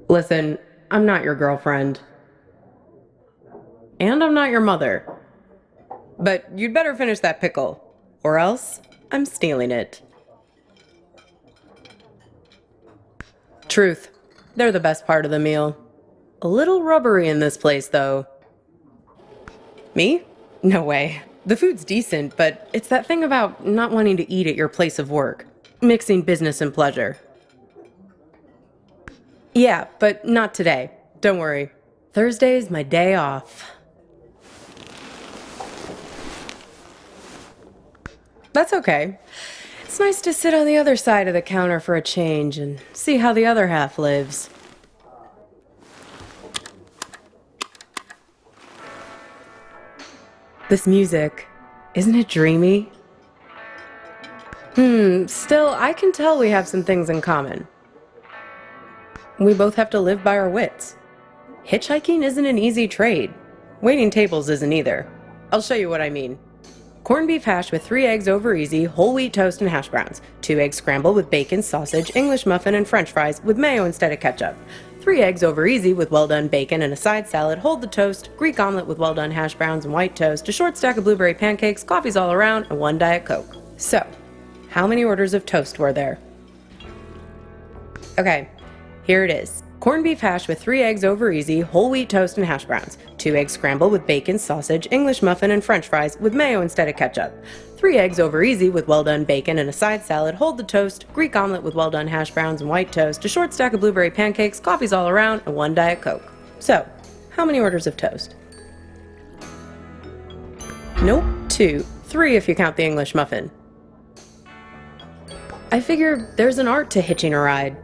Listen, I'm not your girlfriend. And I'm not your mother. But you'd better finish that pickle, or else I'm stealing it. Truth. They're the best part of the meal. A little rubbery in this place, though. Me? No way. The food's decent, but it's that thing about not wanting to eat at your place of work. Mixing business and pleasure. Yeah, but not today. Don't worry. Thursday's my day off. That's okay. It's nice to sit on the other side of the counter for a change and see how the other half lives. This music, isn't it dreamy? Still, I can tell we have some things in common. We both have to live by our wits. Hitchhiking isn't an easy trade. Waiting tables isn't either. I'll show you what I mean. Corned beef hash with 3 eggs over easy, whole wheat toast and hash browns. 2 eggs scrambled with bacon, sausage, English muffin, and french fries with mayo instead of ketchup. 3 eggs over easy with well-done bacon and a side salad, hold the toast, Greek omelet with well-done hash browns and white toast, a short stack of blueberry pancakes, coffees all around, and 1 Diet Coke. So, how many orders of toast were there? Okay, here it is. Corned beef hash with 3 eggs over easy, whole wheat toast and hash browns. 2 eggs scrambled with bacon, sausage, English muffin, and french fries with mayo instead of ketchup. 3 eggs over easy with well-done bacon and a side salad, hold the toast, Greek omelet with well-done hash browns and white toast, a short stack of blueberry pancakes, coffees all around, and 1 Diet Coke. So, how many orders of toast? Nope, 2. 3 if you count the English muffin. I figure there's an art to hitching a ride.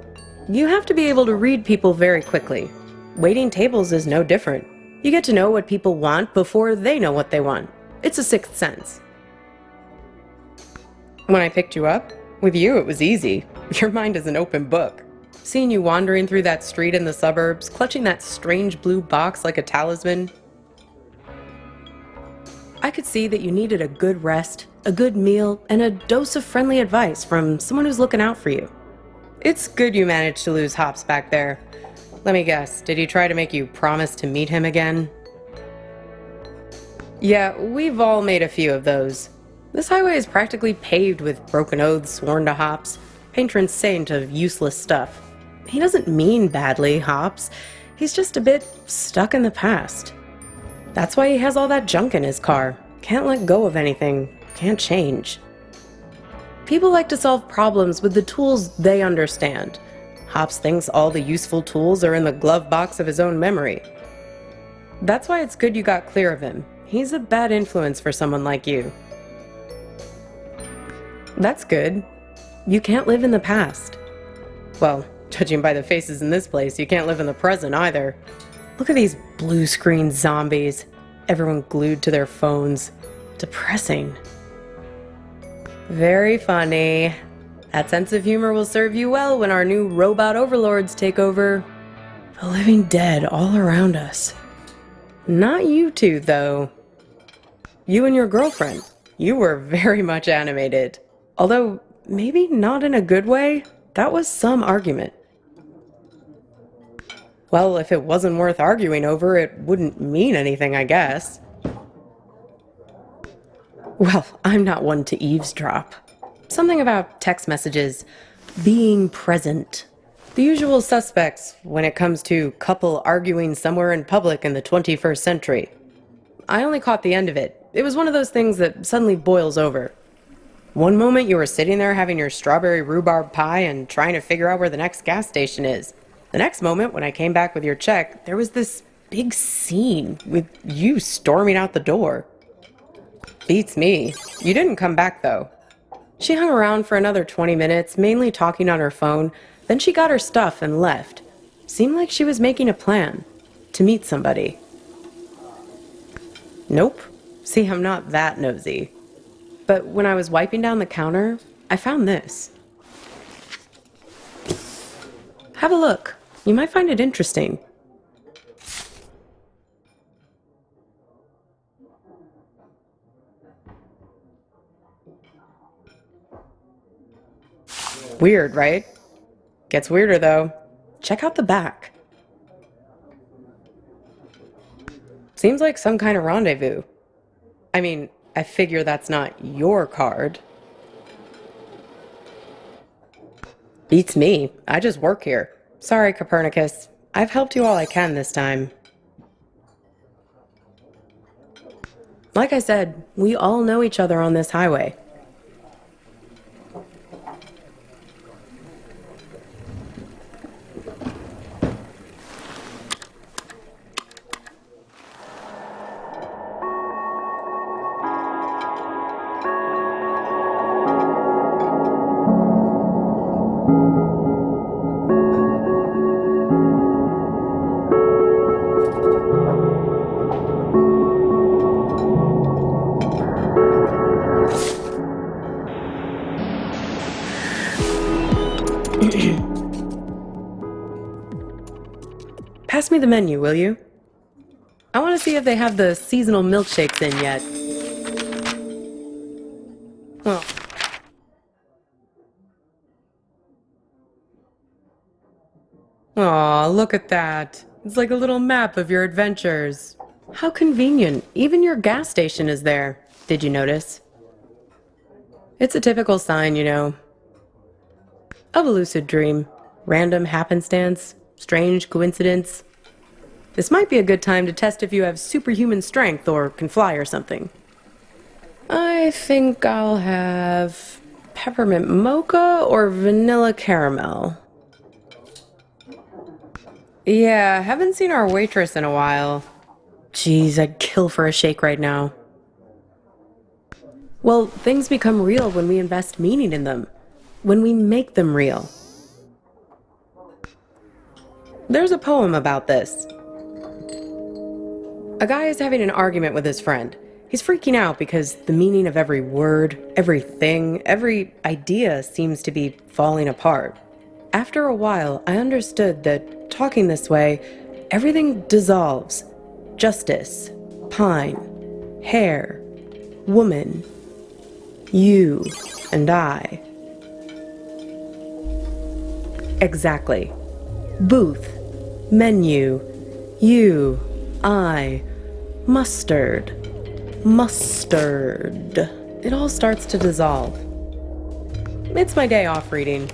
You have to be able to read people very quickly. Waiting tables is no different. You get to know what people want before they know what they want. It's a sixth sense. When I picked you up, with you it was easy. Your mind is an open book. Seeing you wandering through that street in the suburbs, clutching that strange blue box like a talisman, I could see that you needed a good rest, a good meal, and a dose of friendly advice from someone who's looking out for you. It's good you managed to lose Hops back there. Let me guess, did he try to make you promise to meet him again? Yeah, we've all made a few of those. This highway is practically paved with broken oaths sworn to Hops, patron saint of useless stuff. He doesn't mean badly, Hops. He's just a bit stuck in the past. That's why he has all that junk in his car. Can't let go of anything, can't change. People like to solve problems with the tools they understand. Hops thinks all the useful tools are in the glove box of his own memory. That's why it's good you got clear of him. He's a bad influence for someone like you. That's good. You can't live in the past. Well, judging by the faces in this place, you can't live in the present either. Look at these blue screen zombies. Everyone glued to their phones. Depressing. Very funny. That sense of humor will serve you well when our new robot overlords take over. The living dead all around us. Not you two, though. You and your girlfriend. You were very much animated. Although, maybe not in a good way. That was some argument. Well, if it wasn't worth arguing over, it wouldn't mean anything, I guess. Well, I'm not one to eavesdrop. Something about text messages, being present. The usual suspects when it comes to couple arguing somewhere in public in the 21st century. I only caught the end of it. It was one of those things that suddenly boils over. One moment you were sitting there having your strawberry rhubarb pie and trying to figure out where the next gas station is. The next moment, when I came back with your check, there was this big scene with you storming out the door. Beats me. You didn't come back, though. She hung around for another 20 minutes, mainly talking on her phone. Then she got her stuff and left. Seemed like she was making a plan. To meet somebody. Nope. See, I'm not that nosy. But when I was wiping down the counter, I found this. Have a look. You might find it interesting. Weird, right? Gets weirder, though. Check out the back. Seems like some kind of rendezvous. I mean, I figure that's not your card. Beats me. I just work here. Sorry, Copernicus. I've helped you all I can this time. Like I said, we all know each other on this highway. Pass me the menu, will you? I want to see if they have the seasonal milkshakes in yet. Well, aw, look at that. It's like a little map of your adventures. How convenient. Even your gas station is there. Did you notice? It's a typical sign, you know, of a lucid dream. Random happenstance, strange coincidence. This might be a good time to test if you have superhuman strength or can fly or something. I think I'll have peppermint mocha or vanilla caramel. Yeah, haven't seen our waitress in a while. Geez, I'd kill for a shake right now. Well, things become real when we invest meaning in them. When we make them real. There's a poem about this. A guy is having an argument with his friend. He's freaking out because the meaning of every word, everything, every idea seems to be falling apart. After a while, I understood that talking this way, everything dissolves. Justice, pine, hair, woman, you, and I. Exactly. Booth, menu, you, I, mustard, mustard. It all starts to dissolve. It's my day off reading.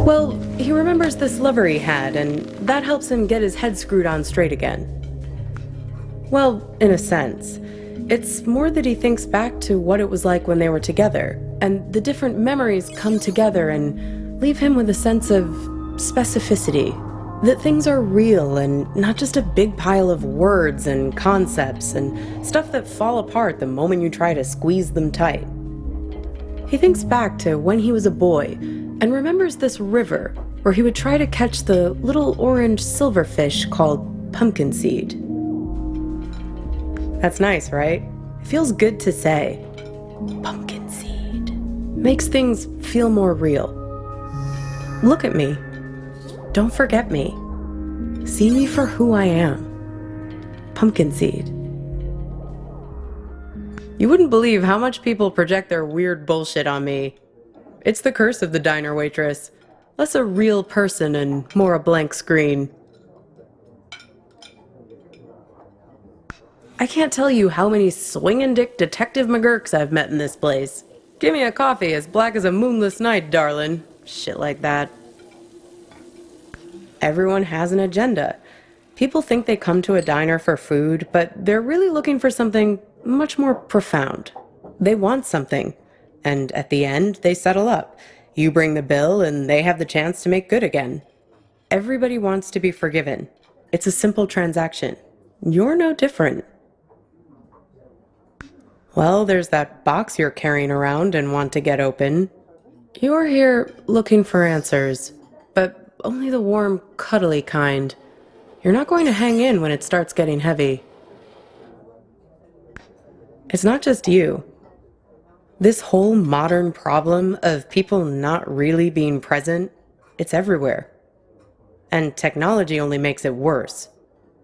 Well, he remembers this lover he had, and that helps him get his head screwed on straight again. Well, in a sense. It's more that he thinks back to what it was like when they were together, and the different memories come together and leave him with a sense of specificity. That things are real and not just a big pile of words and concepts and stuff that fall apart the moment you try to squeeze them tight. He thinks back to when he was a boy and remembers this river where he would try to catch the little orange silverfish called pumpkin seed. That's nice, right? It feels good to say. Pumpkin seed. Makes things feel more real. Look at me. Don't forget me. See me for who I am. Pumpkin seed. You wouldn't believe how much people project their weird bullshit on me. It's the curse of the diner waitress. Less a real person and more a blank screen. I can't tell you how many swingin' dick detective McGurks I've met in this place. Give me a coffee as black as a moonless night, darlin'. Shit like that. Everyone has an agenda. People think they come to a diner for food, but they're really looking for something much more profound. They want something. And at the end, they settle up. You bring the bill, and they have the chance to make good again. Everybody wants to be forgiven. It's a simple transaction. You're no different. Well, there's that box you're carrying around and want to get open. You're here looking for answers, but only the warm, cuddly kind. You're not going to hang in when it starts getting heavy. It's not just you. This whole modern problem of people not really being present, it's everywhere. And technology only makes it worse.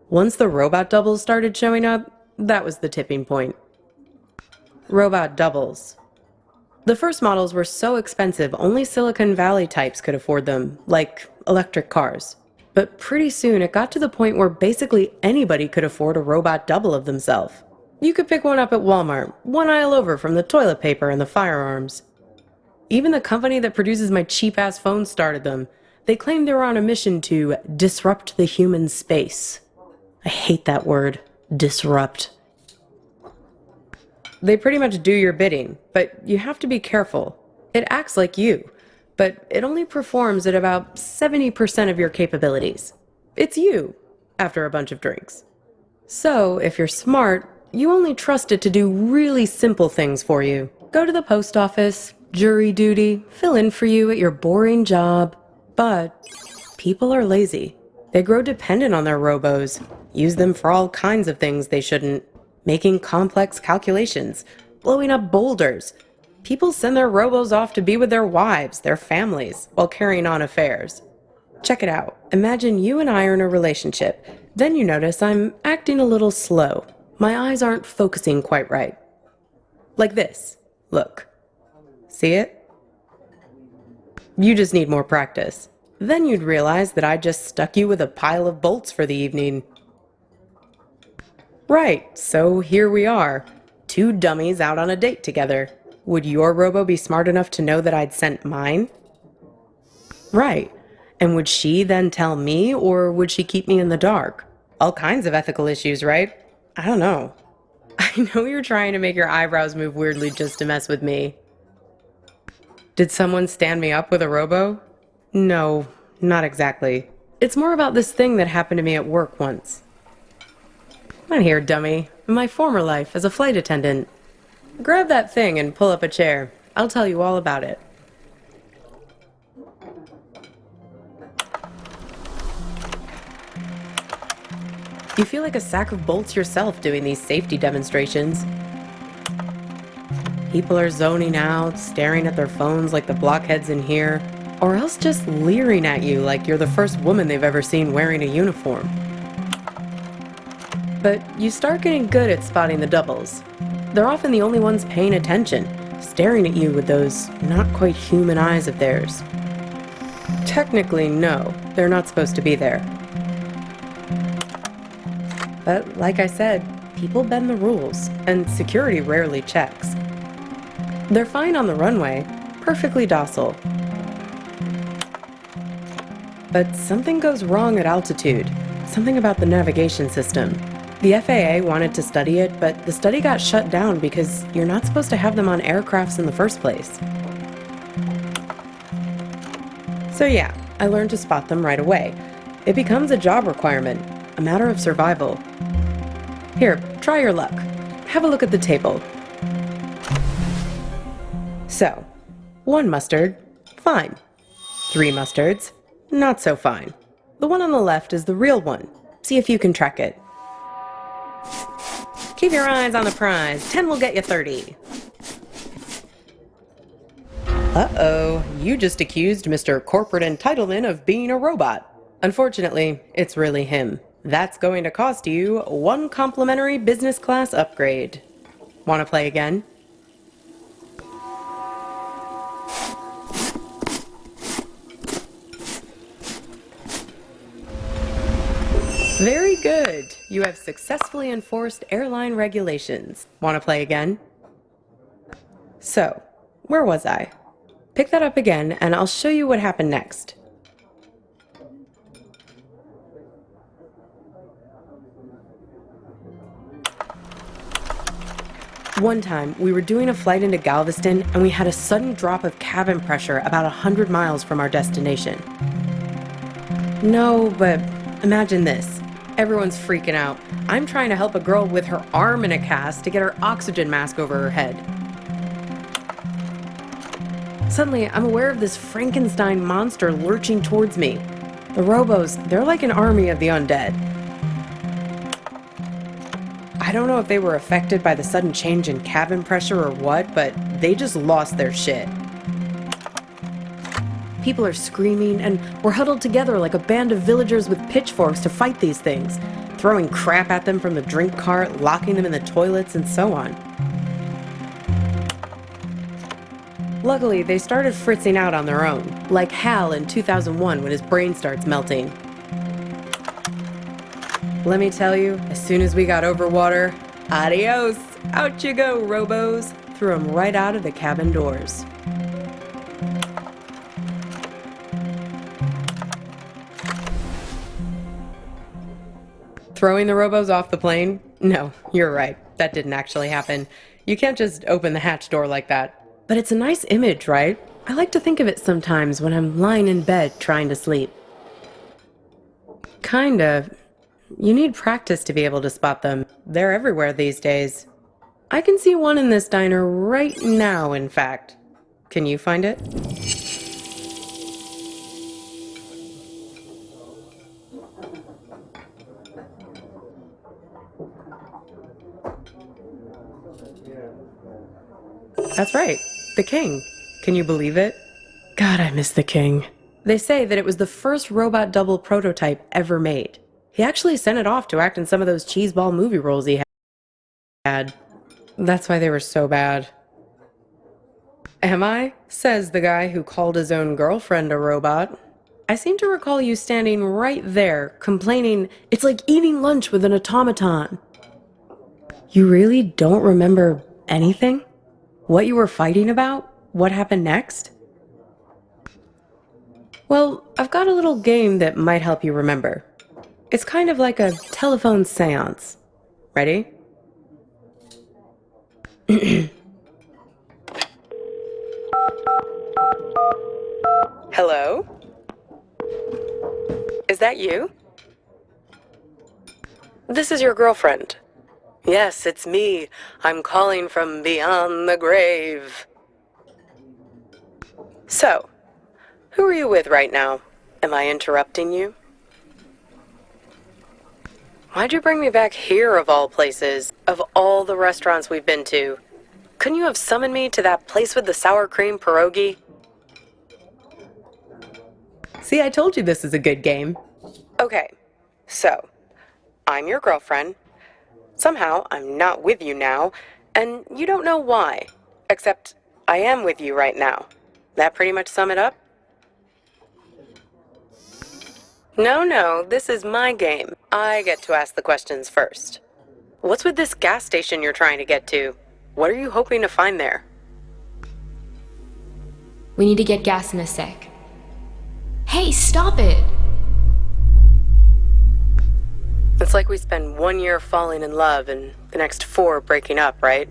Once the robot doubles started showing up, that was the tipping point. Robot doubles. The first models were so expensive, only Silicon Valley types could afford them, like electric cars. But pretty soon it got to the point where basically anybody could afford a robot double of themselves. You could pick one up at Walmart, one aisle over from the toilet paper and the firearms. Even the company that produces my cheap-ass phones started them. They claimed they were on a mission to disrupt the human space. I hate that word, disrupt. They pretty much do your bidding, but you have to be careful. It acts like you, but it only performs at about 70% of your capabilities. It's you, after a bunch of drinks. So, if you're smart, you only trust it to do really simple things for you. Go to the post office, jury duty, fill in for you at your boring job. But people are lazy. They grow dependent on their robos, use them for all kinds of things they shouldn't. Making complex calculations, blowing up boulders. People send their robos off to be with their wives, their families, while carrying on affairs. Check it out. Imagine you and I are in a relationship. Then you notice I'm acting a little slow. My eyes aren't focusing quite right. Like this. Look. See it? You just need more practice. Then you'd realize that I just stuck you with a pile of bolts for the evening. Right, so here we are. Two dummies out on a date together. Would your robo be smart enough to know that I'd sent mine? Right. And would she then tell me, or would she keep me in the dark? All kinds of ethical issues, right? I don't know. I know you're trying to make your eyebrows move weirdly just to mess with me. Did someone stand me up with a robo? No, not exactly. It's more about this thing that happened to me at work once. Come on here, dummy. In my former life as a flight attendant. Grab that thing and pull up a chair. I'll tell you all about it. You feel like a sack of bolts yourself doing these safety demonstrations. People are zoning out, staring at their phones like the blockheads in here, or else just leering at you like you're the first woman they've ever seen wearing a uniform. But you start getting good at spotting the doubles. They're often the only ones paying attention, staring at you with those not quite human eyes of theirs. Technically, no, they're not supposed to be there. But like I said, people bend the rules, and security rarely checks. They're fine on the runway, perfectly docile. But something goes wrong at altitude, something about the navigation system. The FAA wanted to study it, but the study got shut down because you're not supposed to have them on aircrafts in the first place. So yeah, I learned to spot them right away. It becomes a job requirement, a matter of survival. Here, try your luck. Have a look at the table. So, 1 mustard, fine. 3 mustards, not so fine. The one on the left is the real one. See if you can track it. Keep your eyes on the prize. 10 will get you 30. Uh-oh, you just accused Mr. Corporate Entitlement of being a robot. Unfortunately, it's really him. That's going to cost you 1 complimentary business class upgrade. Want to play again? Very good. You have successfully enforced airline regulations. Want to play again? So, where was I? Pick that up again and I'll show you what happened next. One time, we were doing a flight into Galveston and we had a sudden drop of cabin pressure about 100 miles from our destination. No, but imagine this. Everyone's freaking out. I'm trying to help a girl with her arm in a cast to get her oxygen mask over her head. Suddenly, I'm aware of this Frankenstein monster lurching towards me. The robos, they're like an army of the undead. I I don't know if they were affected by the sudden change in cabin pressure or what, but they just lost their shit. People are screaming, and we're huddled together like a band of villagers with pitchforks to fight these things, throwing crap at them from the drink cart, locking them in the toilets, and so on. Luckily, they started fritzing out on their own, like Hal in 2001 when his brain starts melting. Let me tell you, as soon as we got over water, adios! Out you go, robos! Threw them right out of the cabin doors. Throwing the robos off the plane? No, you're right. That didn't actually happen. You can't just open the hatch door like that. But it's a nice image, right? I like to think of it sometimes when I'm lying in bed trying to sleep. Kind of. You need practice to be able to spot them. They're everywhere these days. I can see one in this diner right now, in fact. Can you find it? That's right. The King. Can you believe it? God, I miss the King. They say that it was the first robot double prototype ever made. He actually sent it off to act in some of those cheeseball movie roles he had. That's why they were so bad. Am I? Says the guy who called his own girlfriend a robot. I seem to recall you standing right there, complaining, it's like eating lunch with an automaton. You really don't remember anything? What you were fighting about? What happened next? Well, I've got a little game that might help you remember. It's kind of like a telephone seance. Ready? Hello? Is that you? This is your girlfriend. Yes, it's me. I'm calling from beyond the grave. So, who are you with right now? Am I interrupting you? Why'd you bring me back here of all places, of all the restaurants we've been to? Couldn't you have summoned me to that place with the sour cream pierogi? See, I told you this is a good game. Okay, so, I'm your girlfriend. Somehow, I'm not with you now, and you don't know why. Except, I am with you right now. That pretty much sum it up? No, this is my game. I get to ask the questions first. What's with this gas station you're trying to get to? What are you hoping to find there? We need to get gas in a sec. Hey, stop it! It's like we spend 1 year falling in love and the next 4 breaking up, right?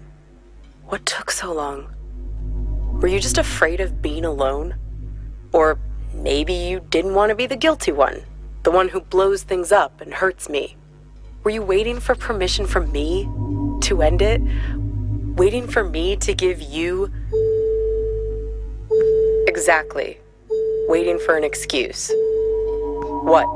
What took so long? Were you just afraid of being alone? Or maybe you didn't want to be the guilty one, the one who blows things up and hurts me. Were you waiting for permission from me to end it? Waiting for me to give you... Exactly. Waiting for an excuse. What?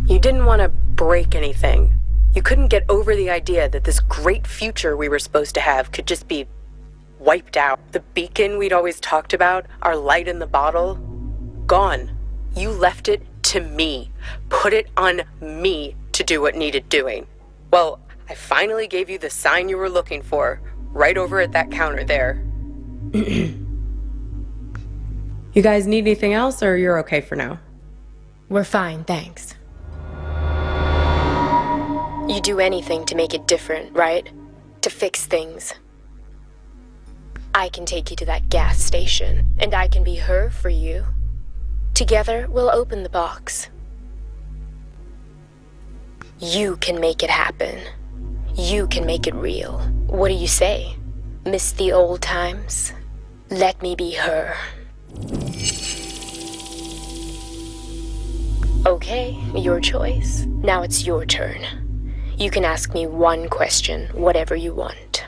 You didn't want to break anything. You couldn't get over the idea that this great future we were supposed to have could just be wiped out. The beacon we'd always talked about, our light in the bottle, gone. You left it to me. Put it on me to do what needed doing. Well, I finally gave you the sign you were looking for, right over at that counter there. You guys need anything else, or you're okay for now? We're fine, thanks. You do anything to make it different, right? To fix things. I can take you to that gas station, and I can be her for you. Together, we'll open the box. You can make it happen. You can make it real. What do you say? Miss the old times? Let me be her. Okay, your choice. Now it's your turn. You can ask me one question, whatever you want.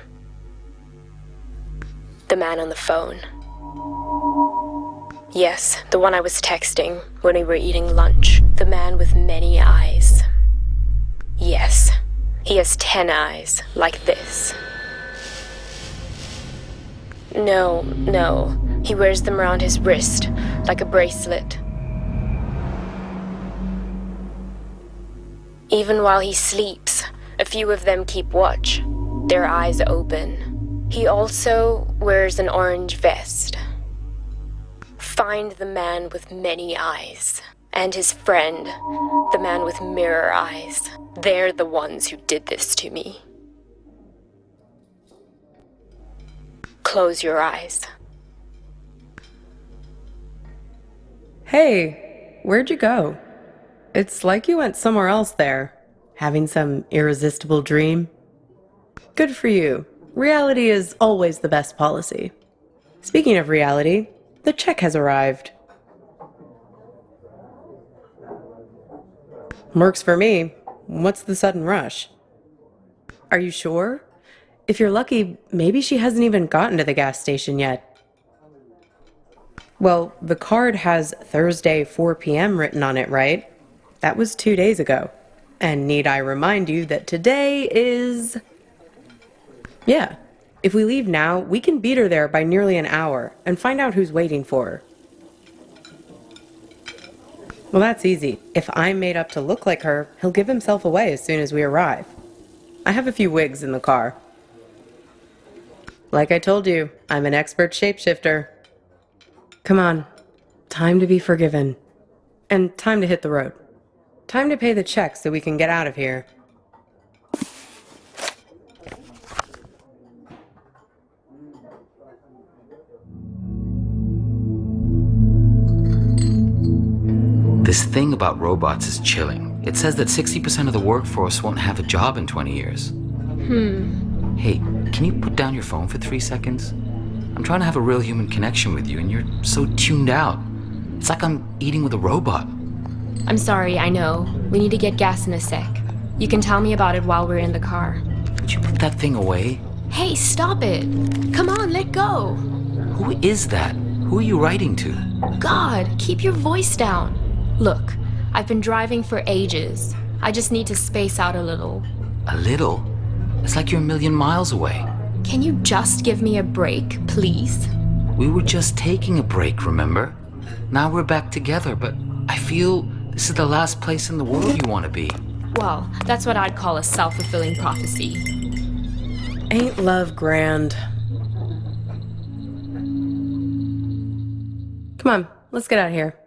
The man on the phone. Yes, the one I was texting when we were eating lunch. The man with many eyes. Yes, He has 10 eyes, like this. No. He wears them around his wrist, like a bracelet. Even while he sleeps, a few of them keep watch, their eyes open. He also wears an orange vest. Find the man with many eyes, and his friend, the man with mirror eyes. They're the ones who did this to me. Close your eyes. Hey, where'd you go? It's like you went somewhere else there, having some irresistible dream. Good for you. Reality is always the best policy. Speaking of reality, the check has arrived. Works for me. What's the sudden rush? Are you sure? If you're lucky, maybe she hasn't even gotten to the gas station yet. Well, the card has Thursday 4 p.m. written on it, right? That was 2 days ago. And need I remind you that today is... Yeah, if we leave now, we can beat her there by nearly an hour and find out who's waiting for her. Well, that's easy. If I'm made up to look like her, he'll give himself away as soon as we arrive. I have a few wigs in the car. Like I told you, I'm an expert shapeshifter. Come on, time to be forgiven. And time to hit the road. Time to pay the check so we can get out of here. This thing about robots is chilling. It says that 60% of the workforce won't have a job in 20 years. Hey, can you put down your phone for 3 seconds? I'm trying to have a real human connection with you, and you're so tuned out. It's like I'm eating with a robot. I'm sorry, I know. We need to get gas in a sec. You can tell me about it while we're in the car. Would you put that thing away? Hey, stop it! Come on, let go! Who is that? Who are you writing to? God, keep your voice down. Look, I've been driving for ages. I just need to space out a little. A little? It's like you're a million miles away. Can you just give me a break, please? We were just taking a break, remember? Now we're back together, but I feel this is the last place in the world you want to be. Well, that's what I'd call a self-fulfilling prophecy. Ain't love grand? Come on, let's get out of here.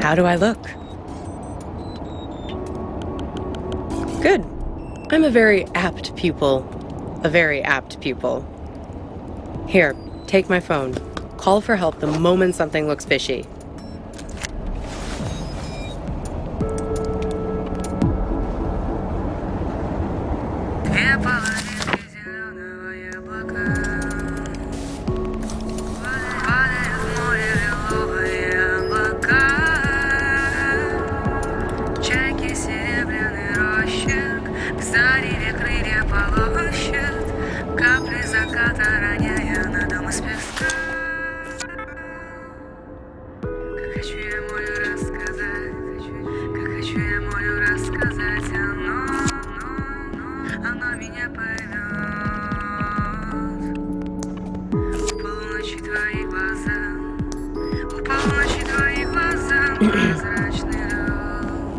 How do I look? Good. I'm a very apt pupil. A very apt pupil. Here, take my phone. Call for help the moment something looks fishy.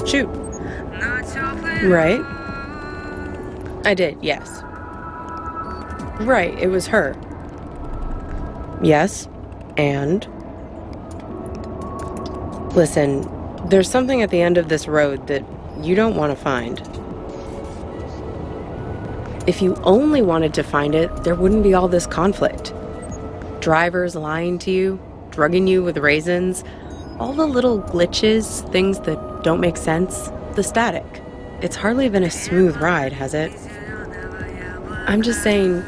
Shoot. Right? I did, yes. Right, it was her. Yes, and? Listen, there's something at the end of this road that you don't want to find. If you only wanted to find it, there wouldn't be all this conflict. Drivers lying to you, drugging you with raisins, all the little glitches, things that don't make sense, the static. It's hardly been a smooth ride, has it? I'm just saying,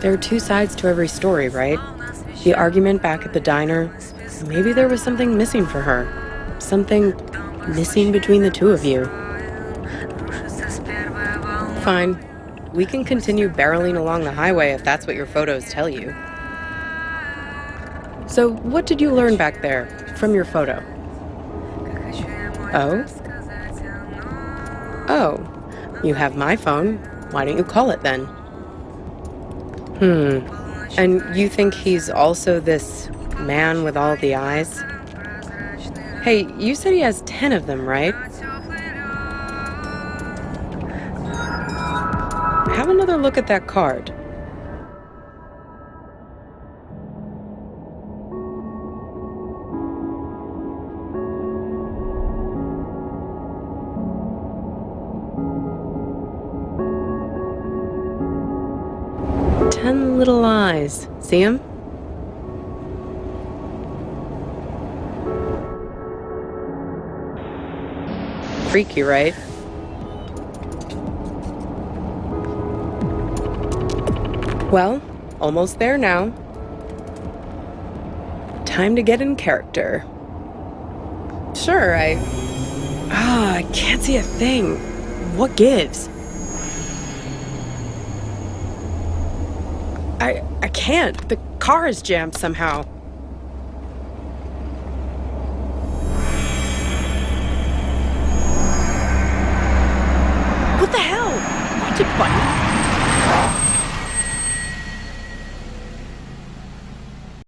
there are two sides to every story, right? The argument back at the diner, maybe there was something missing for her. Something missing between the two of you. Fine. We can continue barreling along the highway if that's what your photos tell you. So, what did you learn back there from your photo? Oh? Oh, you have my phone. Why don't you call it then? And you think he's also this man with all the eyes? Hey, you said he has 10 of them, right? Have another look at that card. Ten little eyes. See 'em? Freaky, right? Well, almost there now. Time to get in character. Sure, I can't see a thing. What gives? I can't. The car is jammed somehow. What the hell? Watch it, buddy.